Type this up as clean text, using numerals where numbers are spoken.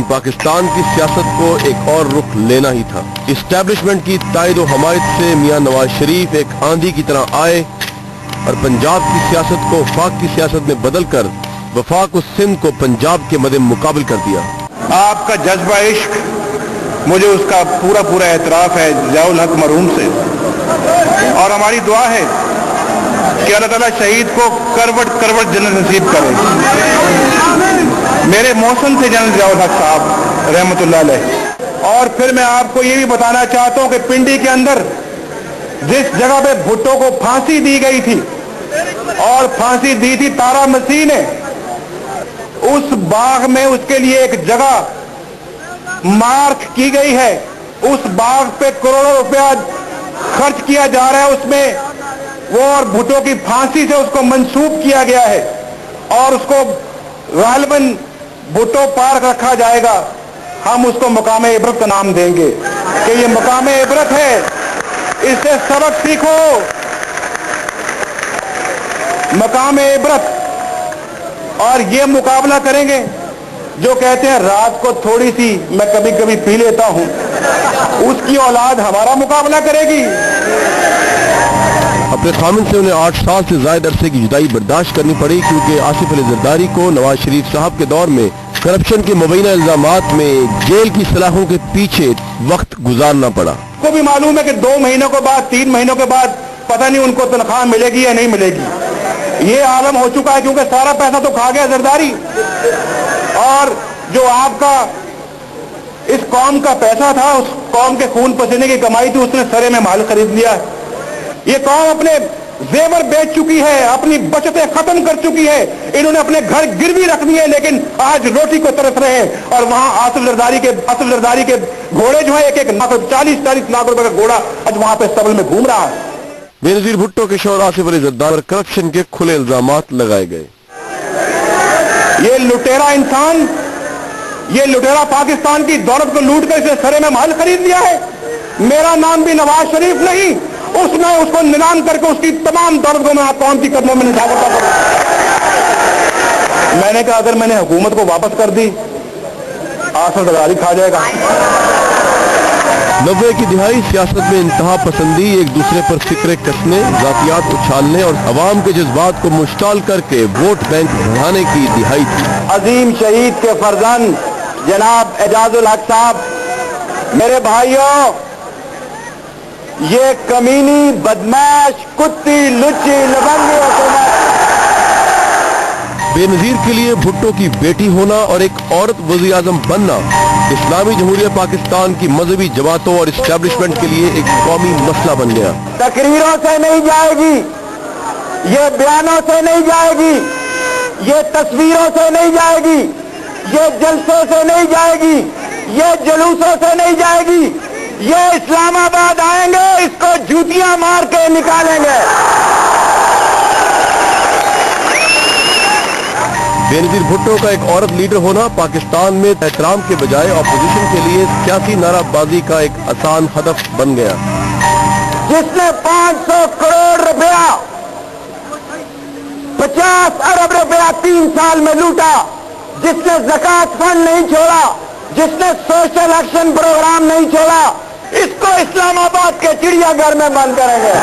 लेकिन पाकिस्तान की सियासत को एक और रुख लेना ही था। इस्टेब्लिशमेंट की तायद व हमायत से मियां नवाज शरीफ एक आंधी की तरह आए और पंजाब की सियासत को वफाक की सियासत में बदल कर वफाक और सिंध को पंजाब के मद्दे मुकाबिल कर दिया। आपका जज्बा इश्क, मुझे उसका पूरा एतराफ है ज़ियाउल हक मरहूम से, और हमारी दुआ है कि अल्लाह ताला शहीद को करवट जन्नत नसीब करे। मेरे मौसम थे जनरल ज़ियाउल हक साहब रहमतुल्लाह अलैह। और फिर मैं आपको ये भी बताना चाहता हूँ कि पिंडी के अंदर जिस जगह पे भुट्टो को फांसी दी गई थी और फांसी दी थी तारा मसीह ने, उस बाग में उसके लिए एक जगह मार्क की गई है। उस बाग पे करोड़ों रुपया खर्च किया जा रहा है, उसमें वो और भुट्टो की फांसी से उसको मंसूब किया गया है और उसको गालिबन भुट्टो पार्क रखा जाएगा। हम उसको मकाम-ए इबरत का नाम देंगे कि ये मकाम-ए इबरत है, इससे सबक सीखो। मकाम-ए इबरत। और ये मुकाबला करेंगे जो कहते हैं रात को थोड़ी सी मैं कभी कभी पी लेता हूं, उसकी औलाद हमारा मुकाबला करेगी। अपने खामिन से उन्हें 8 साल से ज्यादा अरसे की जुदाई बर्दाश्त करनी पड़ी, क्योंकि आसिफ अली जरदारी को नवाज शरीफ साहब के दौर में करप्शन के मुबैना इल्जामात में जेल की सलाखों के पीछे वक्त गुजारना पड़ा। को भी मालूम है कि 2 महीनों के बाद 3 महीनों के बाद पता नहीं उनको तनख्वाह मिलेगी या नहीं मिलेगी। ये आलम हो चुका है, क्योंकि सारा पैसा तो खा गया जरदारी, और जो आपका इस कौम का पैसा था, उस कौम के खून पसीने की कमाई थी, उसने सरे में माल खरीद लिया। ये कौम अपने जेवर बेच चुकी है, अपनी बचतें खत्म कर चुकी है, इन्होंने अपने घर गिरवी रख दिए, लेकिन आज रोटी को तरस रहे हैं। और वहां आसिफ जरदारी के घोड़े जो है 40-40 लाख रुपए का घोड़ा आज वहां पे सबल में घूम रहा है। बेनजीर भुट्टो के शौहर आसिफ अली जरदारी पर करप्शन के खुले इल्जामात लगाए गए। ये लुटेरा इंसान, ये लुटेरा पाकिस्तान की दौलत को लूट कर इसे सरे में महल खरीद लिया है। मेरा नाम भी नवाज शरीफ नहीं, उसने उसको नीलाम करके उसकी तमाम दौलत को मैं कौम की कदमों में निछावर करूं। मैंने कहा अगर मैंने हुकूमत को वापस कर दी, आसिफ जरदारी खा जाएगा। 90 की दिहाई सियासत में इंतहा पसंदी, एक दूसरे पर फिक्रे कसने, जातियात उछालने और अवाम के जज्बात को मुश्ताल करके वोट बैंक बढ़ाने की दिहाई थी। अजीम शहीद के फर्जंद जनाब एजाजुल हक साहब, मेरे भाइयों, ये कमीनी बदमाश कुत्ती लुच्ची लबंगी हुकूमत बेनजीर के लिए भुट्टो की बेटी होना और एक औरत वज़ीर आज़म बनना इस्लामी जमहूरिया पाकिस्तान की मजहबी जमातों और इस्टेब्लिशमेंट के लिए एक कौमी मसला बन गया। तकरीरों से नहीं जाएगी, ये बयानों से नहीं जाएगी, ये तस्वीरों से नहीं जाएगी, ये जलसों से नहीं जाएगी, ये जुलूसों से नहीं जाएगी। ये इस्लामाबाद आएंगे, इसको जूतियां मार के निकालेंगे। बेनजीर भुट्टो का एक औरत लीडर होना पाकिस्तान में एहतराम के बजाय अपोजिशन के लिए सियासी नाराबाजी का एक आसान हदफ बन गया। जिसने 500 करोड़ रुपया, 50 अरब रुपया 3 साल में लूटा, जिसने ज़कात फंड नहीं छोड़ा, जिसने सोशल एक्शन प्रोग्राम नहीं छोड़ा, इसको इस्लामाबाद के चिड़ियाघर में बंद करेंगे।